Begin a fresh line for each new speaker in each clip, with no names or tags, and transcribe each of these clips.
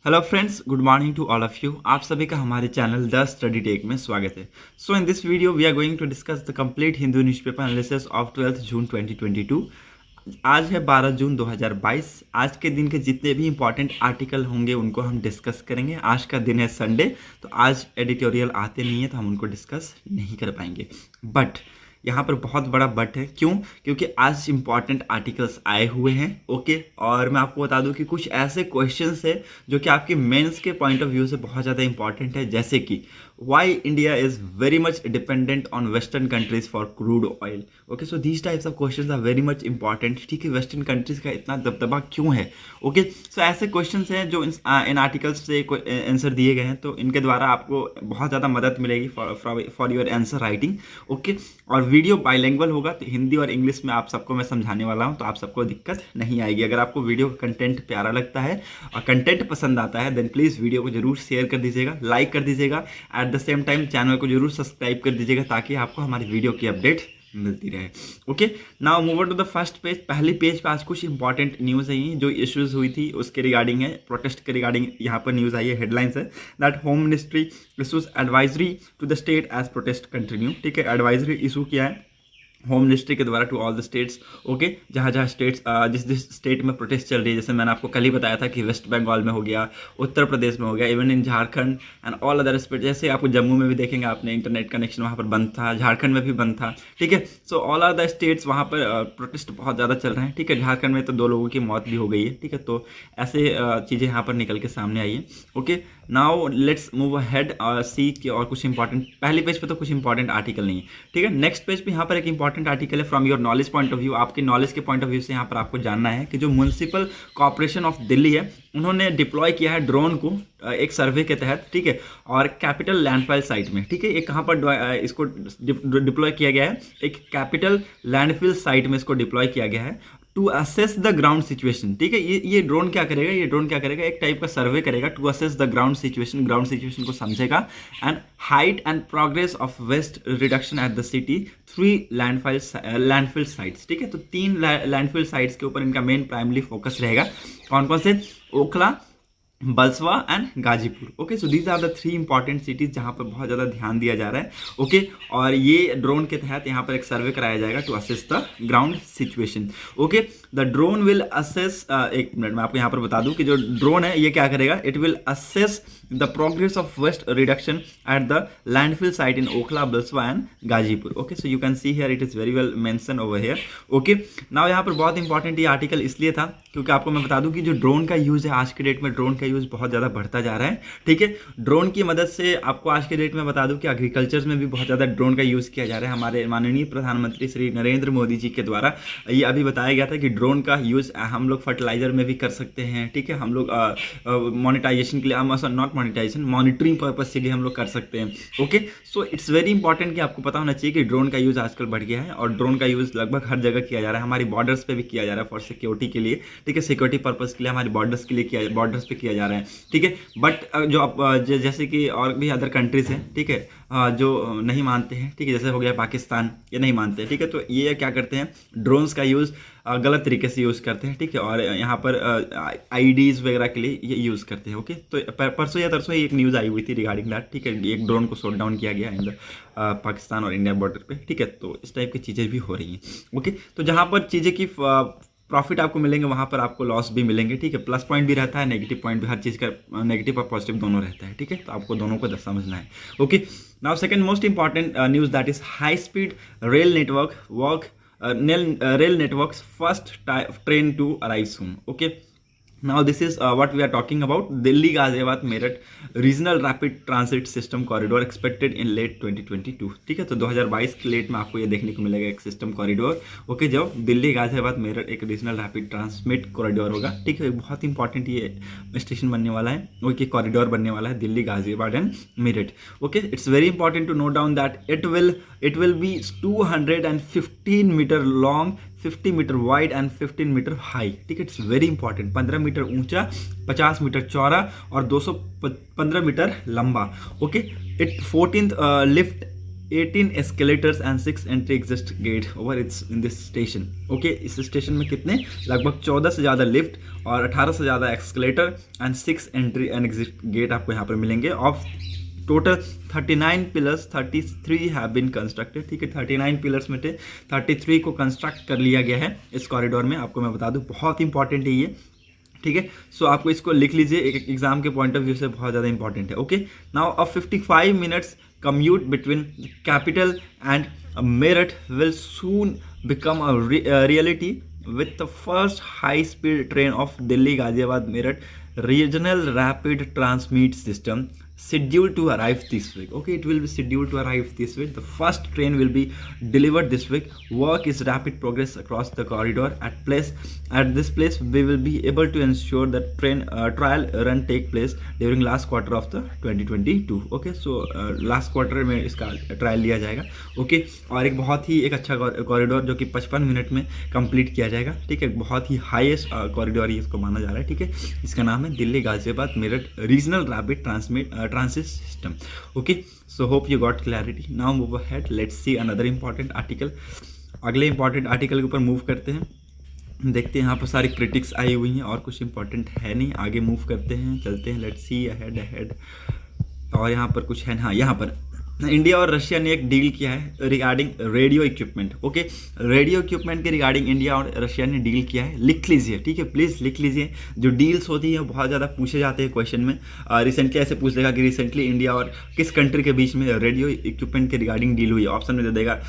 Hello friends, good morning to all of you. आप सभी का हमारे चैनल द स्टडी टेक में स्वागत है। So in this video we are going to discuss the complete Hindu newspaper analysis of 12 June 2022। आज है 12 जून 2022। आज के दिन के जितने भी इंपॉर्टेंट आर्टिकल होंगे उनको हम डिस्कस करेंगे। आज का दिन है संडे, तो आज एडिटोरियल आते नहीं है तो हम उनको डिस्कस नहीं कर पाएंगे। बट यहाँ पर बहुत बड़ा बट है। क्यों? क्योंकि आज इंपॉर्टेंट आर्टिकल्स आए हुए हैं। ओके, और मैं आपको बता दूं कि कुछ ऐसे क्वेश्चंस है जो कि आपके मेंस के पॉइंट ऑफ व्यू से बहुत ज़्यादा इंपॉर्टेंट है, जैसे कि why India is very much dependent on western countries for crude oil. Okay, so these types of questions are very much important. ठीक है, वेस्टर्न कंट्रीज का इतना दबदबा क्यों है? ओके, सो ऐसे क्वेश्चंस हैं जो इन आर्टिकल्स से आंसर दिए गए हैं, तो इनके द्वारा आपको बहुत ज़्यादा मदद मिलेगी for your answer writing. Okay, और वीडियो बाइलिंगुअल होगा, तो हिंदी और इंग्लिश में आप सबको मैं समझाने वाला हूं, तो आप सबको दिक्कत नहीं आएगी। अगर आपको वीडियो का कंटेंट प्यारा लगता है और कंटेंट पसंद आता है, देन प्लीज़ वीडियो को जरूर शेयर कर दीजिएगा, लाइक कर दीजिएगा। At the same time channel को जरूर सब्सक्राइब कर दीजिएगा ताकि आपको हमारी वीडियो की अपडेट मिलती रहे। Okay, now move to the first page. पहली पेज पे आज कुछ इंपॉर्टेंट न्यूज़ है जो इश्यूज हुई थी उसके रिगार्डिंग है, प्रोटेस्ट के रिगार्डिंग यहाँ पर न्यूज़ आई है। हेडलाइंस है that home ministry issues advisory to the state as protest continue. ठीक है, एडवाइजरी इशू किया है होम मिनिस्ट्री के द्वारा to all the states. Okay, जहाँ जहाँ स्टेट्स जिस स्टेट में प्रोटेस्ट चल रही है, जैसे मैंने आपको कल ही बताया था कि वेस्ट बंगाल में हो गया, उत्तर प्रदेश में हो गया, even in Jharkhand and all other state. जैसे आपको जम्मू में भी देखेंगे, आपने इंटरनेट कनेक्शन वहाँ पर बंद था, झारखंड में भी बंद था। ठीक है, so all are the states वहाँ पर प्रोटेस्ट बहुत ज़्यादा चल रहे हैं। ठीक है, झारखंड में तो 2 लोगों की मौत भी हो गई है। ठीक है, तो ऐसे चीज़ें यहाँ पर निकल के सामने आई है। Okay, now let's move ahead और सी के और कुछ इंपॉर्टेंट। पहली पेज पे तो कुछ इंपॉर्टेंट आर्टिकल नहीं है। ठीक है, नेक्स्ट पेज पे यहाँ पर एक इंपॉर्टेंट आर्टिकल है from your knowledge point of view. आपके नॉलेज के पॉइंट ऑफ व्यू से यहाँ पर आपको जानना है कि जो म्युनिसिपल कॉर्पोरेशन ऑफ दिल्ली है, उन्होंने डिप्लॉय किया है ड्रोन को एक सर्वे के तहत। ठीक है, और कैपिटल लैंडफाइल साइट में। ठीक है, एक कहाँ पर इसको डिप्लॉय किया गया है? एक कैपिटल लैंडफिल साइट में इसको डिप्लॉय किया गया है to assess the ground situation. ठीक है, ये ड्रोन क्या करेगा? ये ड्रोन क्या करेगा? एक टाइप का सर्वे करेगा to assess the ground situation को समझेगा and height and progress of waste reduction at the city 3 landfill sites. ठीक है, तो 3 लैंडफिल साइट्स के ऊपर इनका मेन प्राइमरी फोकस रहेगा। कौन कौन से? Okhla, Bhalswa and Ghazipur. Okay, so these are the 3 important cities जहाँ पर बहुत ज़्यादा ध्यान दिया जा रहा है। ओके, और ये ड्रोन के तहत यहाँ पर एक सर्वे कराया जाएगा to assess the ground situation. Okay, the drone will assess, एक मिनट मैं आपको यहाँ पर बता दूँ कि जो ड्रोन है ये क्या करेगा? It will assess the progress of waste reduction at the landfill site in Okhla, Bhalswa and Ghazipur. Okay, so you can see here it is very well mention over here. Okay, now यहाँ पर बहुत इंपॉर्टेंट ये article इसलिए था क्योंकि आपको मैं बता दूँ कि जो ड्रोन का यूज़ है आज के डेट में, ड्रोन का यूज़ बहुत ज़्यादा बढ़ता जा रहा है। ठीक है, ड्रोन की मदद से आपको आज के डेट में बता दूं कि एग्रीकल्चर में भी बहुत ज़्यादा ड्रोन का यूज़ किया जा रहा है। हमारे माननीय प्रधानमंत्री श्री नरेंद्र मोदी जी के द्वारा ये अभी बताया गया था कि ड्रोन का यूज़ हम लोग फर्टिलाइजर में भी कर सकते हैं। ठीक है, हम लोग मोनेटाइजेशन के लिए, नॉट मोनेटाइजेशन, मॉनिटरिंग पर्पज के लिए हम लोग कर सकते हैं। Okay, so it's very important कि आपको पता होना चाहिए कि ड्रोन का यूज़ आजकल बढ़ गया है और ड्रोन का यूज़ लगभग हर जगह किया जा रहा है। हमारी बॉर्डर्स पे भी किया जा रहा है फॉर सिक्योरिटी के लिए। ठीक है, सिक्योरिटी पर्पज़ के लिए हमारी बॉर्डर्स के लिए बॉर्डर्स पे किया जा रहा है। ठीक है, बट जो आप जैसे कि और भी अदर कंट्रीज हैं, ठीक है, जो नहीं मानते हैं। ठीक है, जैसे हो गया पाकिस्तान, ये नहीं मानते हैं। ठीक है, तो ये क्या करते हैं? ड्रोन्स का यूज़ गलत तरीके से यूज़ करते हैं। ठीक है, और यहाँ पर आईडीज़ वगैरह के लिए ये यूज़ करते हैं। ओके, तो परसों या तरसों एक न्यूज़ आई हुई थी रिगार्डिंग दैट। ठीक है, एक ड्रोन को शॉट डाउन किया गया इन पाकिस्तान और इंडिया बॉर्डर पे। ठीक है, तो इस टाइप की चीज़ें भी हो रही हैं। ओके, तो जहाँ पर चीज़ें की प्रॉफिट आपको मिलेंगे वहाँ पर आपको लॉस भी मिलेंगे। ठीक है, प्लस पॉइंट भी रहता है, नेगेटिव पॉइंट भी, हर चीज़ का नेगेटिव और पॉजिटिव दोनों रहता है। ठीक है, तो आपको दोनों को समझना है। Okay, now second most important news that is high speed rail networks first train to arrive soon. Okay, now this is what we are talking about. Delhi Ghaziabad Meerut regional rapid transit system corridor expected in late 2022। ठीक है, तो 2022 के late में आपको ये देखने को मिलेगा एक सिस्टम कॉरिडोर। ओके, जो दिल्ली गाजियाबाद मेरठ एक रीजनल रैपिड ट्रांसमिट कॉरिडोर होगा। ठीक है, बहुत इंपॉर्टेंट ये स्टेशन बनने वाला है। ओके, कॉरिडोर बनने वाला है Delhi Ghaziabad and Meerut. Okay, it's very important to note down that it will be 215 metre long, 50 metre wide and 15 metre high. ठीक है, इट्स वेरी इंपॉर्टेंट। 15 मीटर ऊंचा, 50 मीटर चौड़ा और 215 मीटर लंबा। Okay, it 14th lift 18 escalators and 6 entry exit gate over its in this station. Okay, इस station में कितने, लगभग 14 से ज़्यादा लिफ्ट और 18 से ज़्यादा escalator and 6 entry and exit gate आपको यहाँ पर मिलेंगे। Of total 39 pillars 33 have been constructed. ठीक है, 39 पिलर्स में थे, 33 को कंस्ट्रक्ट कर लिया गया है इस कॉरिडोर में। आपको मैं बता दूं, बहुत इंपॉर्टेंट है ये। ठीक है, सो आपको इसको लिख लीजिए, एक एग्जाम के पॉइंट ऑफ व्यू से बहुत ज़्यादा इंपॉर्टेंट है। Okay, now a 55 minutes commute between the capital and Meerut will soon become a reality with the first high-speed train of Delhi Ghaziabad Meerut regional rapid transit system scheduled to arrive this week. Okay, it will be scheduled to arrive this week. The first train will be delivered this week. Work is rapid progress across the corridor at this place. We will be able to ensure that train trial run take place during last quarter of the 2022. Okay, so last quarter में इसका trial लिया जाएगा। Okay, और एक बहुत ही एक अच्छा corridor जो कि 55 मिनट में कंप्लीट किया जाएगा। ठीक है, बहुत ही हाईएस्ट कॉरिडोर ही इसको माना जा रहा है। ठीक है, इसका नाम है Delhi Ghaziabad Meerut regional rapid transit system. Okay, so hope you got clarity. Now move ahead, let's see another important article. अगले इंपॉर्टेंट आर्टिकल के ऊपर मूव करते हैं, देखते हैं। यहाँ पर सारी क्रिटिक्स आई हुई हैं और कुछ इंपॉर्टेंट है नहीं, आगे मूव करते हैं, चलते हैं। Let's see ahead. और यहाँ पर कुछ है, हाँ, यहाँ पर इंडिया और रशिया ने एक डील किया है regarding radio equipment. Okay, radio equipment के रिगार्डिंग इंडिया और रशिया ने डील किया है। लिख लीजिए, ठीक है, प्लीज़ लिख लीजिए। जो डील्स होती हैं बहुत ज़्यादा पूछे जाते हैं क्वेश्चन में। रिसेंटली ऐसे पूछ देगा कि रिसेंटली इंडिया और किस कंट्री के बीच में रेडियो इक्विपमेंट के रिगार्डिंग डील हुई। ऑप्शन में दे देगा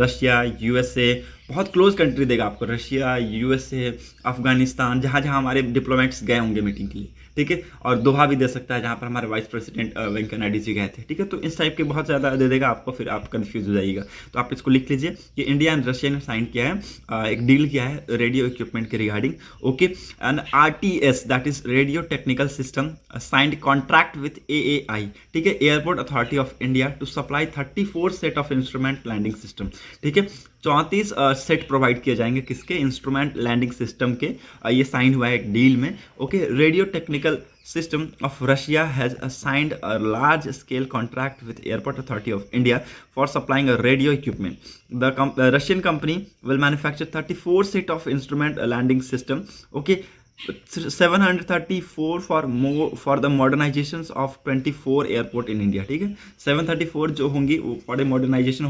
रशिया, यूएसए, बहुत क्लोज कंट्री देगा आपको, रशिया, यूएसए, अफगानिस्तान, जहाँ जहाँ हमारे डिप्लोमेट्स गए होंगे मीटिंग के लिए। ठीक है, और दोहा भी दे सकता है जहाँ पर हमारे वाइस प्रेसिडेंट वेंकैया नायडू जी गए थे। ठीक है, तो इस टाइप के बहुत ज़्यादा दे देगा आपको, फिर आप कंफ्यूज हो जाइएगा। तो आप इसको लिख लीजिए कि इंडिया एंड रशिया ने साइन किया है, एक डील किया है रेडियो इक्विपमेंट के regarding. Okay, and RTS that is radio technical system signed contract with AAI, ठीक है, airport authority of India to supply 34 set of instrument landing system. ठीक है, 34 सेट प्रोवाइड किए जाएंगे, किसके, इंस्ट्रूमेंट लैंडिंग सिस्टम के। ये साइन हुआ है एक डील में। Okay, radio technical system of Russia has signed a large scale contract with Airport Authority of India for supplying a radio equipment. The Russian company will manufacture 34 set of instrument landing system. Okay, 734 for the modernizations of 24 airport in India. ठीक है, 734 जो होंगी वो बड़े modernisation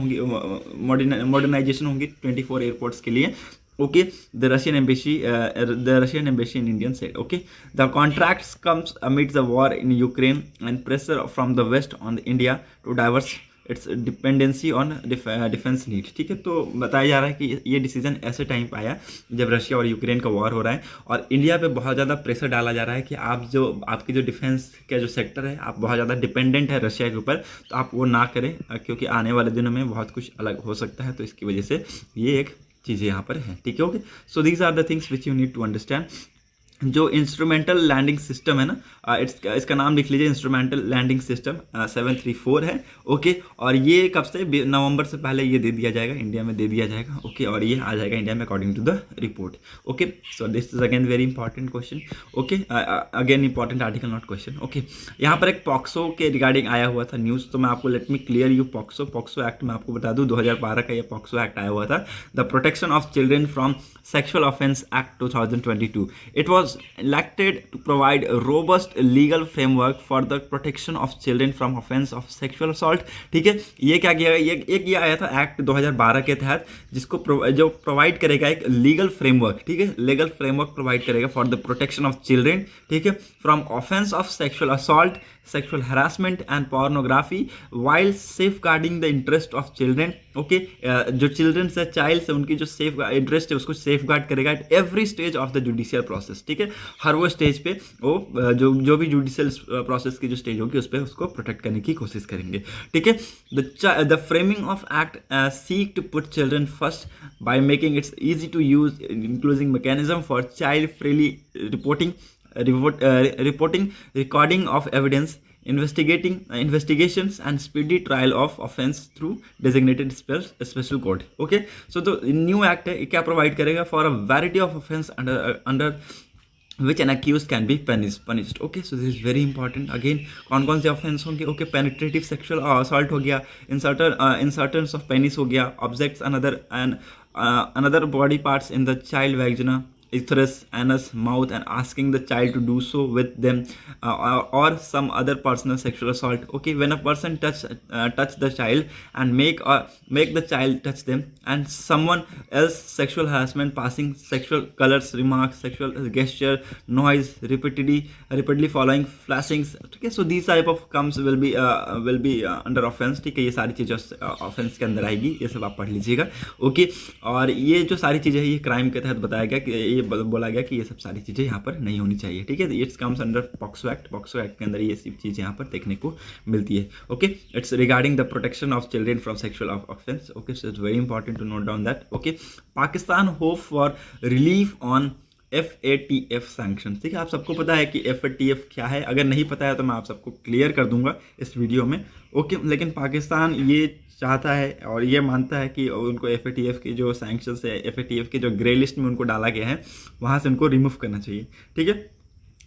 होंगी 24 airports के लिए। Okay, the Russian embassy in Indian said. Okay, the contracts comes amid the war in Ukraine and pressure from the West on India to diverse its dependency on defense need. ठीक है, तो बताया जा रहा है कि ये डिसीजन ऐसे टाइम पे आया जब रशिया और यूक्रेन का वॉर हो रहा है और इंडिया पे बहुत ज़्यादा प्रेशर डाला जा रहा है कि आपकी जो डिफेंस का जो सेक्टर है, आप बहुत ज़्यादा डिपेंडेंट है रशिया के ऊपर, तो आप वो ना करें, क्योंकि आने वाले दिनों में बहुत कुछ अलग हो सकता है। तो इसकी वजह से ये एक चीज़ें यहाँ पर हैं। ठीक है, okay, so these are the things which you need to understand. जो इंस्ट्रूमेंटल लैंडिंग सिस्टम है ना, इसका नाम लिख लीजिए, इंस्ट्रूमेंटल लैंडिंग सिस्टम 734 है। ओके, और ये कब से, नवंबर से पहले ये दे दिया जाएगा, इंडिया में दे दिया जाएगा। ओके, और ये आ जाएगा इंडिया में according to the report. Okay, so this is again very important question. Okay, again important article, not question. Okay, यहाँ पर एक पॉक्सो के रिगार्डिंग आया हुआ था न्यूज़, तो मैं आपको let me clear you POCSO act मैं आपको बता दूँ, 2012 का ये पॉक्सो एक्ट आया हुआ था, the protection of children from sexual offence act 2022। It was elected to provide a robust legal framework for the protection of children from offense of sexual assault. ठीक है, ये क्या किया गया, ये आया था एक्ट 2012 के तहत, जिसको जो प्रोवाइड करेगा एक लीगल फ्रेमवर्क। ठीक है, लीगल फ्रेमवर्क प्रोवाइड करेगा for the protection of children, ठीक है, from offence of sexual assault, sexual harassment and pornography while safeguarding the interest of children. Okay, जो चिल्ड्रन से, चाइल्ड से उनकी जो सेफ इंटरेस्ट है उसको सेफ गार्ड करेगा at every stage of the judicial process. ठीक है, हर वो स्टेज पे वो जो भी जुडिशियल प्रोसेस की जो स्टेज होगी उस पर उसको प्रोटेक्ट करने की कोशिश करेंगे। ठीक है, the framing of act seek to put children first by making its easy to use including mechanism for child freely reporting, recording of evidence, investigations and speedy trial of offense through designated special court. Okay, so the new act है क्या provide करेगा, for a variety of offence under which an accused can be punished. Okay, so this is very important. Again कौन कौन से offence होंगे? Okay, penetrative sexual assault हो गया, इंसर्टन्स of penis हो गया, objects another and another body parts in the child vagina, ethers, anus, mouth, and asking the child to do so with them, or some other personal sexual assault. Okay, when a person touch the child and make the child touch them, and someone else sexual harassment, passing sexual colors, remarks, sexual gesture, noise, repeatedly following flashings. Okay, so these type of comes will be under offense। ठीक है, ये सारी चीज़ें offence के अंदर आएगी, ये सब आप पढ़ लीजिएगा। ओके, और ये जो सारी चीज़ें हैं ये क्राइम के तहत बताया गया कि ये बोला गया कि ये सब सारी चीज़ें यहाँ पर नहीं होनी चाहिए। ठीक है, it's comes under POCSO act. POCSO act के अंदर ये सब चीज़ें यहाँ पर देखने को मिलती है। Okay, it's regarding the protection of children from sexual offence. Okay, so it's very important to note down that. Okay, Pakistan hope for relief on FATF sanction. ठीक है, आप सबको पता है कि FATF क्या है, अगर नहीं पता है तो मैं आप सबको क्लियर कर दूंगा इस वीडियो में। ओके, लेकिन पाकिस्तान ये चाहता है और ये मानता है कि उनको FATF की जो सैंक्शंस है, FATF के जो ग्रे लिस्ट में उनको डाला गया है वहाँ से उनको रिमूव करना चाहिए। ठीक है,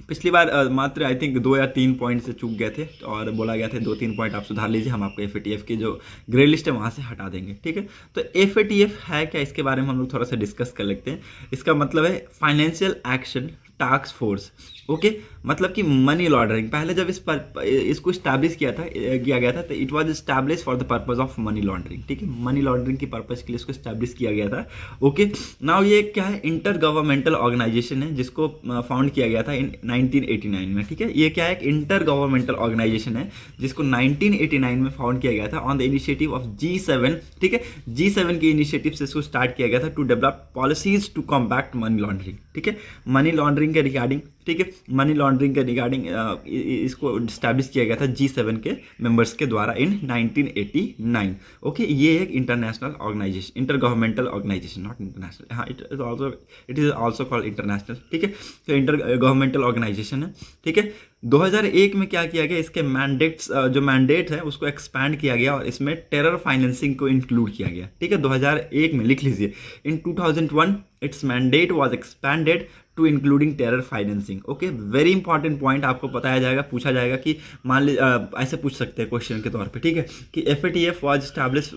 पिछली बार मात्र आई थिंक 2 या 3 पॉइंट से चूक गए थे और बोला गया था 2-3 पॉइंट आप सुधार लीजिए, हम आपको FATF की जो ग्रे लिस्ट है वहाँ से हटा देंगे। ठीक है, तो FATF है क्या, इसके बारे में हम लोग थोड़ा सा डिस्कस कर लेते हैं। इसका मतलब है financial action task force. Okay, मतलब कि मनी लॉन्ड्रिंग। पहले जब इसको स्टैब्लिश किया गया था तो it was establish for the purpose of money laundering. ठीक है, मनी लॉन्ड्रिंग की पर्पस के लिए इसको स्टैब्लिश किया गया था। ओके, नाउ ये क्या है, इंटर गवर्नमेंटल ऑर्गेनाइजेशन है जिसको फाउंड किया गया था इन 1989 में। ठीक है, ये क्या है, एक इंटर गवर्नमेंटल ऑर्गेनाइजेशन है जिसको 1989 में फाउंड किया गया था on the initiative of G7। ठीक है, G7 के इनिशिएटिव से इसको स्टार्ट किया गया था to develop policies to combat money laundering. ठीक है, मनी लॉन्ड्रिंग के रिगार्डिंग, ठीक है, मनी लॉन्ड्रिंग के रिगार्डिंग इसको स्टैब्लिश किया गया था G7 के मेंबर्स के द्वारा इन 1989। ओके, ये एक international organisation, intergovernmental organisation, not international. हाँ, it is also called international. ठीक है, तो इंटर गवर्नमेंटल ऑर्गेनाइजेशन है। ठीक है, 2001 में क्या किया गया, इसके मैंडेट्स जो मैंडेट है उसको एक्सपैंड किया गया और इसमें टेरर फाइनेंसिंग को इंक्लूड किया गया। ठीक है, 2001 में लिख लीजिए। In 2001 its mandate was expanded to including terror financing. Okay, very important point आपको बताया जाएगा, पूछा जाएगा कि मान लीजिए ऐसे पूछ सकते हैं क्वेश्चन के तौर पे। ठीक है, कि FATF वाज स्टैब्लिश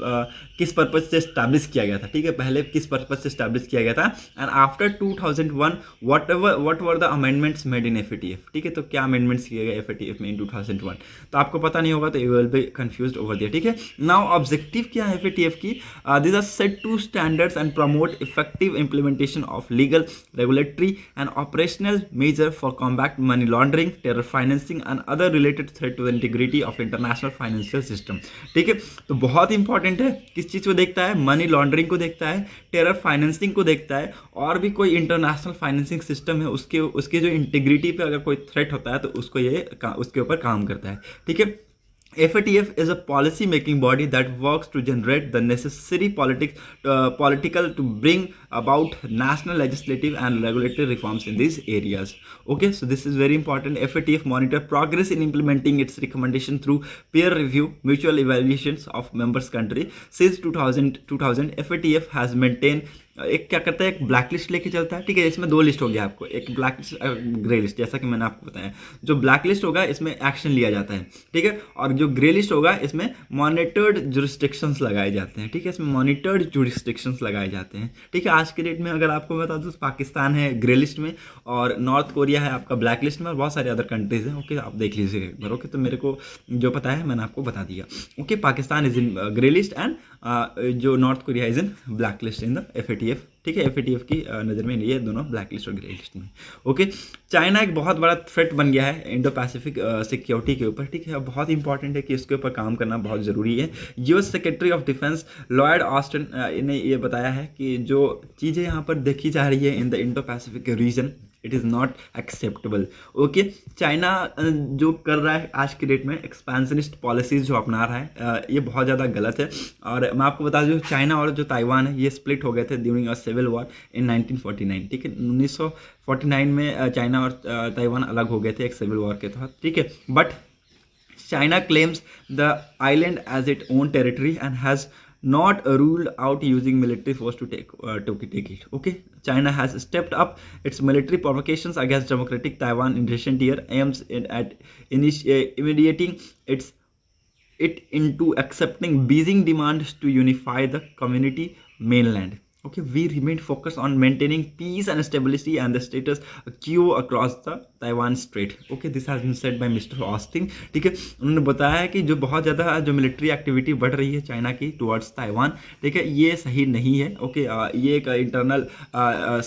किस पर्पज से स्टैब्लिश किया गया था। ठीक है, पहले किस पर्पज से स्टैब्लिश किया गया था, and after 2001 what were the amendments made in FATF। ठीक है, तो क्या अमेंडमेंट्स किए गए FATF में इन 2001, तो आपको पता नहीं होगा तो you will be confused over there. ठीक है, नाउ ऑब्जेक्टिव क्या है FATF की, this are set to standards and promote effective implementation of legal, regulatory and operational measure for combat money laundering, terror financing and other related threat to the integrity of international financial system। ठीक है, तो बहुत important है, किस चीज़ को देखता है, money laundering को देखता है, टेरर फाइनेंसिंग को देखता है, और भी कोई इंटरनेशनल फाइनेंसिंग सिस्टम है उसके जो इंटीग्रिटी पे अगर कोई थ्रेट होता है तो उसके ऊपर काम करता है। ठीक है, FATF is a policy making body that works to generate the necessary political to bring about national legislative and regulatory reforms in these areas. Okay, so this is very important. FATF monitor progress in implementing its recommendation through peer review, mutual evaluations of members country. Since 2000 FATF has maintained एक क्या करता है, एक black list लेके चलता है। ठीक है, इसमें 2 लिस्ट हो गया आपको, एक ब्लैक लिस्ट, ग्रे लिस्ट। जैसा कि मैंने आपको बताया, जो ब्लैक लिस्ट होगा इसमें एक्शन लिया जाता है। ठीक है, और जो ग्रे लिस्ट होगा इसमें मॉनिटर्ड जुरिस्डिक्शंस लगाए जाते हैं। ठीक है, इसमें मॉनिटर्ड जुरिस्डिक्शंस लगाए जाते हैं। ठीक है, आज के डेट में अगर आपको बता दूँ, पाकिस्तान है ग्रे लिस्ट में और नॉर्थ कोरिया है आपका ब्लैक लिस्ट में, और बहुत सारे अदर कंट्रीज हैं। ओके, आप देख लीजिएगा एक बार। ओके, तो मेरे को जो पता है मैंने आपको बता दिया। Okay, Pakistan is in grey list and जो North Korea is in black list in the FATF। ठीक है, FATF की नज़र में ये दोनों ब्लैक लिस्ट और ग्रे लिस्ट में। ओके, चाइना एक बहुत बड़ा थ्रेट बन गया है इंडो पैसिफिक सिक्योरिटी के ऊपर। ठीक है, बहुत इंपॉर्टेंट है कि इसके ऊपर काम करना बहुत ज़रूरी है। US secretary of defence Lloyd Austin ने ये बताया है कि जो चीज़ें यहाँ पर देखी जा रही है in the Indo Pacific region, it is not acceptable. Okay, China जो कर रहा है आज की डेट में, एक्सपेंशनिस्ट पॉलिसीज़ जो अपना रहा है, ये बहुत ज़्यादा गलत है। और मैं आपको बता दूँ, चाइना और जो ताइवान है ये स्प्लिट हो गए थे during a civil war in 1949। ठीक है, 1949 में चाइना और ताइवान अलग हो गए थे एक सिविल वॉर के तहत। ठीक है, but China claims the island as its own territory and has not ruled out using military force to take it. Okay, China has stepped up its military provocations against democratic Taiwan in recent year, aims at immediating it into accepting Beijing demands to unify the community mainland. Okay, we remain focused on maintaining peace and stability and the status quo across the Taiwan Strait. Okay, this has been said by Mr. Austin. ठीक है, उन्होंने बताया है कि जो बहुत ज़्यादा जो मिलिट्री एक्टिविटी बढ़ रही है चाइना की टुवर्ड्स ताइवान, ठीक है, ये सही नहीं है. ओके, ये एक इंटरनल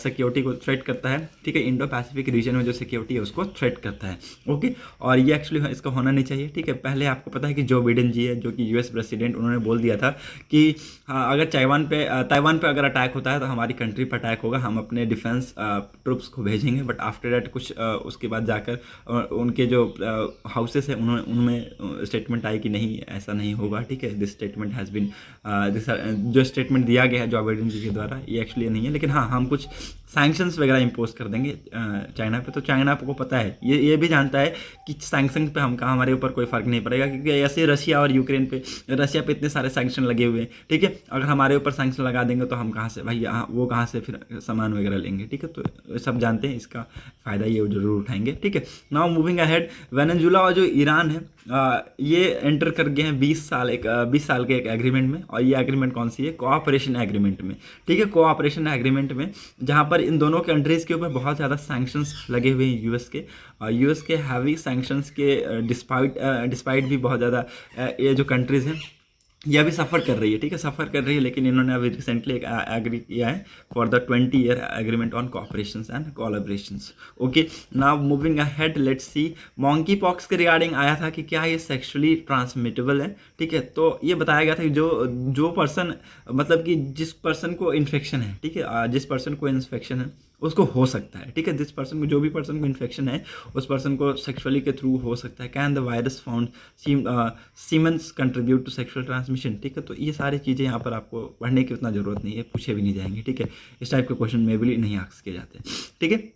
सिक्योरिटी को थ्रेट करता है. ठीक है, इंडो पैसिफिक रीजन में जो सिक्योरिटी है उसको थ्रेट करता है. ओके, और ये एक्चुअली इसका होना नहीं चाहिए. ठीक है, पहले आपको पता है कि जो बिडेन जी है, जो कि यूएस प्रेसिडेंट, उन्होंने बोल दिया था कि अगर ताइवान पे अगर अटैक होता है तो हमारी कंट्री पर अटैक होगा, हम अपने डिफेंस ट्रूप्स को भेजेंगे. बट आफ्टर दैट कुछ उसके बाद जाकर उनके जो हाउसेस है उनमें स्टेटमेंट आई कि नहीं, ऐसा नहीं होगा. ठीक है, दिस स्टेटमेंट हैज़ बीन जो स्टेटमेंट दिया गया है जो बाइडेन जी के द्वारा, ये एक्चुअली नहीं है. लेकिन हाँ, हम कुछ सैंक्शंस वगैरह इम्पोज कर देंगे चाइना पे. तो चाइना को पता है, ये भी जानता है कि सैंक्शन पे हमारे ऊपर कोई फ़र्क नहीं पड़ेगा, क्योंकि ऐसे रशिया और यूक्रेन पे, रशिया पे इतने सारे सैंक्शन लगे हुए हैं. ठीक है, अगर हमारे ऊपर सैंक्शन लगा देंगे तो हम कहाँ से भाई, वो कहाँ से फिर सामान वगैरह लेंगे. ठीक है, तो सब जानते हैं, इसका फ़ायदा ये जरूर उठाएंगे. ठीक है, नाउ मूविंग अहेड, वेनेजुला और जो ईरान है ये एंटर कर गए हैं 20 साल के एक एग्रीमेंट में. और ये एग्रीमेंट कौन सी है? कोऑपरेशन एग्रीमेंट में. ठीक है, कोऑपरेशन एग्रीमेंट में जहाँ पर इन दोनों कंट्रीज़ के ऊपर बहुत ज़्यादा सैंक्शंस लगे हुए हैं यूएस के हैवी सैंक्शंस के डिस्पाइट भी बहुत ज़्यादा ये जो कंट्रीज़ हैं यह भी सफ़र कर रही है. ठीक है, सफ़र कर रही है, लेकिन इन्होंने अभी रिसेंटली एक एग्री किया है for the 20-year agreement on cooperations and collaborations. Okay, now moving ahead, let's see. Monkeypox के रिगार्डिंग आया था कि क्या ये सेक्सुअली ट्रांसमिटेबल है. ठीक है, तो ये बताया गया था कि जो पर्सन, मतलब कि जिस पर्सन को इन्फेक्शन है, ठीक है, जिस पर्सन को इन्फेक्शन है उसको हो सकता है. ठीक है, जिस पर्सन को, जो भी पर्सन को इन्फेक्शन है उस पर्सन को सेक्सुअली के थ्रू हो सकता है. Can the virus found semens contribute to sexual transmission. ठीक है, तो ये सारी चीज़ें यहाँ पर आपको पढ़ने की उतना ज़रूरत नहीं है, पूछे भी नहीं जाएंगे. ठीक है, इस टाइप के क्वेश्चन में भी नहीं आस्क किए जाते. ठीक है,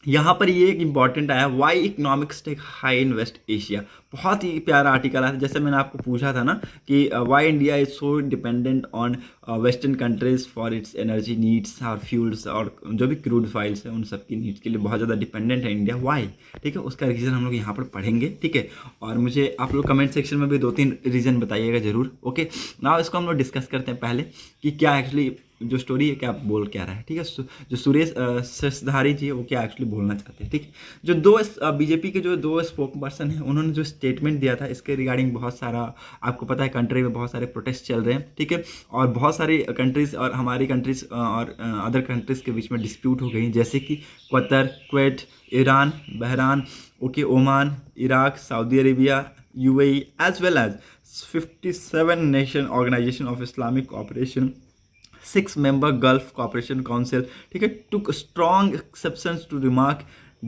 यहाँ पर ये एक इंपॉर्टेंट आया, why economics take high in west Asia. बहुत ही प्यारा आर्टिकल आया. जैसे मैंने आपको पूछा था ना कि why India is so dependent on western countries for its energy needs और फ्यूल्स और जो भी क्रूड फाइल्स हैं उन सब की नीड्स के लिए बहुत ज़्यादा डिपेंडेंट है इंडिया. वाई? ठीक है, उसका रीज़न हम लोग यहाँ पर पढ़ेंगे. ठीक है, और मुझे आप लोग कमेंट सेक्शन में भी 2-3 रीज़न बताइएगा ज़रूर. ओके, नाउ इसको हम लोग डिस्कस करते हैं पहले कि क्या एक्चुअली जो स्टोरी है क्या बोल क्या रहा है. ठीक है, जो सुरेश शेषधारी जी है वो क्या एक्चुअली बोलना चाहते हैं. ठीक है, जो दो बीजेपी के जो 2 स्पोक पर्सन हैं उन्होंने जो स्टेटमेंट दिया था इसके रिगार्डिंग बहुत सारा, आपको पता है कंट्री में बहुत सारे प्रोटेस्ट चल रहे हैं. ठीक है, और बहुत सारी कंट्रीज़ और हमारी कंट्रीज़ और अदर कंट्रीज़ के बीच में डिस्प्यूट हो गई, जैसे कि Qatar, Kuwait, Iran, Bahrain, okay, Oman, Iraq, Saudi Arabia, UAE as well as 57 nation organisation of Islamic cooperation, 6-member Gulf Cooperation Council. ठीक है, took strong exceptions to remark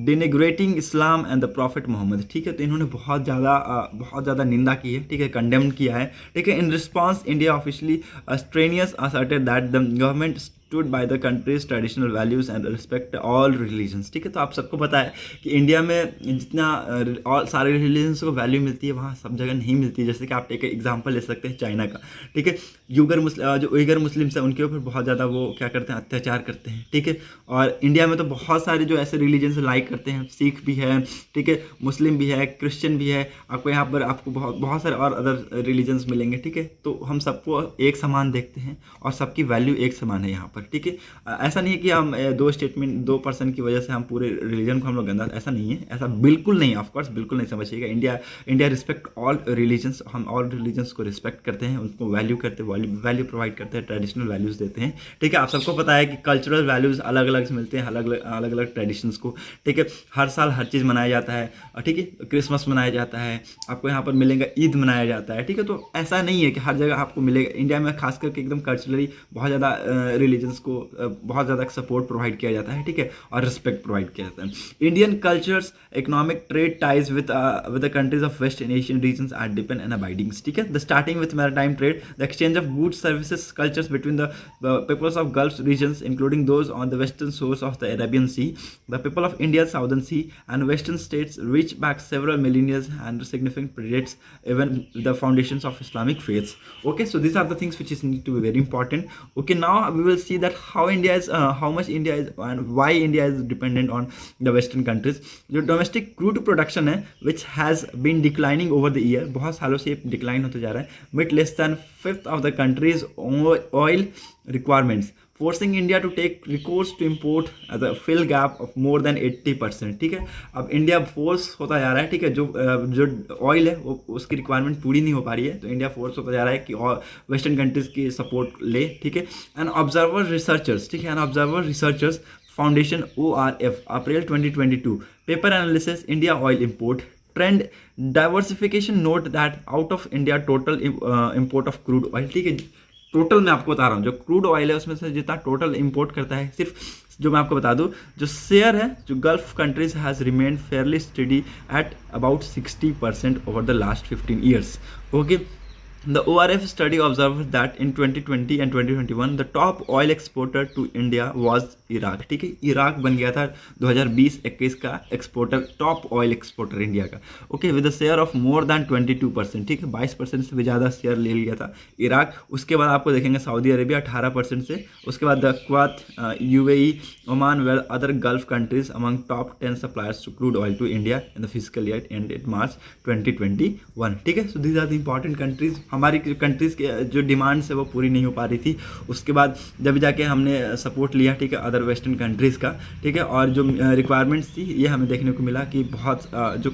denigrating Islam and the prophet Mohammad. ठीक है, तो इन्होंने बहुत ज़्यादा निंदा की है. ठीक है, कंडेम किया है. ठीक है, in response India officially strenuous asserted that the government stood by the country's traditional values and respect all religions. ठीक है, तो आप सबको पता है कि इंडिया में जितना और सारे रिलीजन्स को वैल्यू मिलती है वहाँ सब जगह नहीं मिलती है. जैसे कि आप एक एग्जांपल ले सकते हैं चाइना का. ठीक है, जो उइगर मुस्लिम्स हैं उनके ऊपर बहुत ज़्यादा वो क्या करते हैं, अत्याचार करते हैं. ठीक है, और इंडिया में तो बहुत सारे जो ऐसे रिलीजन्स लाइक करते हैं, सिख भी है, ठीक है, मुस्लिम भी है, क्रिश्चियन भी है, आपको यहाँ पर आपको बहुत सारे और अदर रिलीजन्स मिलेंगे. ठीक है, तो हम सबको एक समान देखते हैं और सबकी वैल्यू एक समान है यहाँ पर. ठीक है, ऐसा नहीं है कि हम 2 पर्सन की वजह से हम पूरे रिलीजन को हम लोग गंदा, ऐसा नहीं है, ऐसा बिल्कुल नहीं. ऑफ कोर्स बिल्कुल नहीं समझिएगा. इंडिया रिस्पेक्ट ऑल रिलीजन्स, हम ऑल रिलीजन्स को रिस्पेक्ट करते हैं, उनको वैल्यू करते हैं, वैल्यू प्रोवाइड करते हैं, ट्रेडिशनल वैल्यूज़ देते हैं. ठीक है, आप सबको पता है कि कल्चरल वैल्यूज़ अलग अलग मिलते हैं, अलग अलग ट्रेडिशंस को. ठीक है, हर साल हर चीज़ मनाया जाता है. ठीक है, क्रिसमस मनाया जाता है, आपको यहाँ पर मिलेगा, ईद मनाया जाता है. ठीक है, तो ऐसा नहीं है कि हर जगह आपको मिलेगा. इंडिया में खास करके एकदम कल्चरली बहुत ज़्यादा रिलीजन रीजन्स को बहुत ज़्यादा सपोर्ट प्रोवाइड किया जाता है, ठीक है, और रिस्पेक्ट प्रोवाइड किया जाता है। Indian cultures, economic trade ties with the countries of West Asian regions are depend and abidings, ठीक है। The starting with maritime trade, the exchange of goods services cultures between the peoples of Gulf regions, including those on the western shores of the Arabian Sea, the people of India's southern sea and western states reach back several millennia and significant predates even the foundations of Islamic faiths. Okay, so these are the things which is need to be very important. Okay, now we will see that how India is how much India is and why India is dependent on the western countries. जो domestic crude production है which has been declining over the year, बहुत सालों से decline होते जा रहा है, with less than fifth of the country's oil requirements, forcing India to take recourse to import at a fill gap of more than 80%, ठीक है। अब इंडिया फोर्स होता जा रहा है, ठीक है, जो ऑयल है वो उसकी रिक्वायरमेंट पूरी नहीं हो पा रही है, तो इंडिया फोर्स होता जा रहा है कि और वेस्टर्न कंट्रीज़ की सपोर्ट ले, ठीक है। एंड ऑब्जर्वर रिसर्चर्स, ठीक है, and observer researchers foundation ORF April 2022 paper analysis India oil import trend diversification note that out of India total import of crude oil, ठीक है। टोटल मैं आपको बता रहा हूँ, जो क्रूड ऑयल है उसमें से जितना टोटल इंपोर्ट करता है, सिर्फ जो मैं आपको बता दूँ, जो शेयर है जो gulf countries has remained Fairlie study at about 60% over the last 15 years. Okay, the ORF study observed that in 2020 and 2021 the top oil exporter to India was Iraq, ठीक है। इराक बन गया था 2020-21 का exporter, top oil exporter India का, okay, with a share of more than 22%, ठीक है, 22% से भी ज़्यादा शेयर ले लिया था इराक। उसके बाद आपको देखेंगे सऊदी अरेबिया 18% से, उसके बाद Kuwait, UAE, Oman, well other Gulf countries among top 10 suppliers to crude oil to India in the fiscal year ended March 2021, ठीक है। So these are the important countries. हमारी कंट्रीज़ के जो डिमांड्स है वो पूरी नहीं हो पा रही थी, उसके बाद जब जाके हमने सपोर्ट लिया, ठीक है, अदर वेस्टर्न कंट्रीज़ का, ठीक है, और जो रिक्वायरमेंट्स थी ये हमें देखने को मिला कि बहुत जो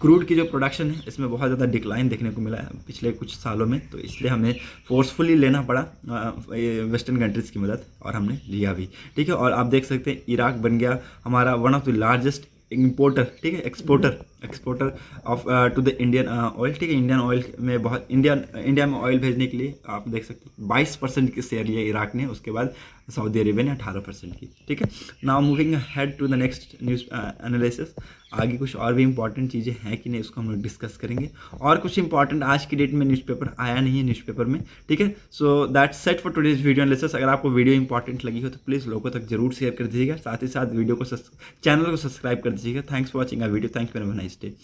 क्रूड की जो प्रोडक्शन है इसमें बहुत ज़्यादा डिक्लाइन देखने को मिला है पिछले कुछ सालों में, तो इसलिए हमें फोर्सफुली लेना पड़ा वेस्टर्न कंट्रीज़ की मदद, और हमने लिया भी, ठीक है। और आप देख सकते हैं इराक बन गया हमारा one of the largest importer, ठीक है, exporter of to the Indian oil, ठीक है। इंडियन ऑयल में बहुत इंडिया में ऑयल भेजने के लिए आप देख सकते हैं 22% की शेयर लिया इराक ने, उसके बाद सऊदी अरेबिया ने 18% की, ठीक है। Now moving head to the next news analysis. आगे कुछ और भी इंपॉर्टेंट चीज़ें हैं कि नहीं उसको हम लोग डिस्कस करेंगे, और कुछ इंपॉर्टेंट आज की डेट में न्यूज़पेपर आया नहीं है न्यूज़पेपर में, ठीक है। So that's set for today's video analysis. अगर आपको वीडियो इंपॉर्टेंट लगी हो तो प्लीज़ लोगों तक जरूर शेयर कर दीजिएगा, साथ ही साथ वीडियो को चैनल को सब्सक्राइब कर दीजिएगा। Thanks for watching our video, thanks for have a nice day.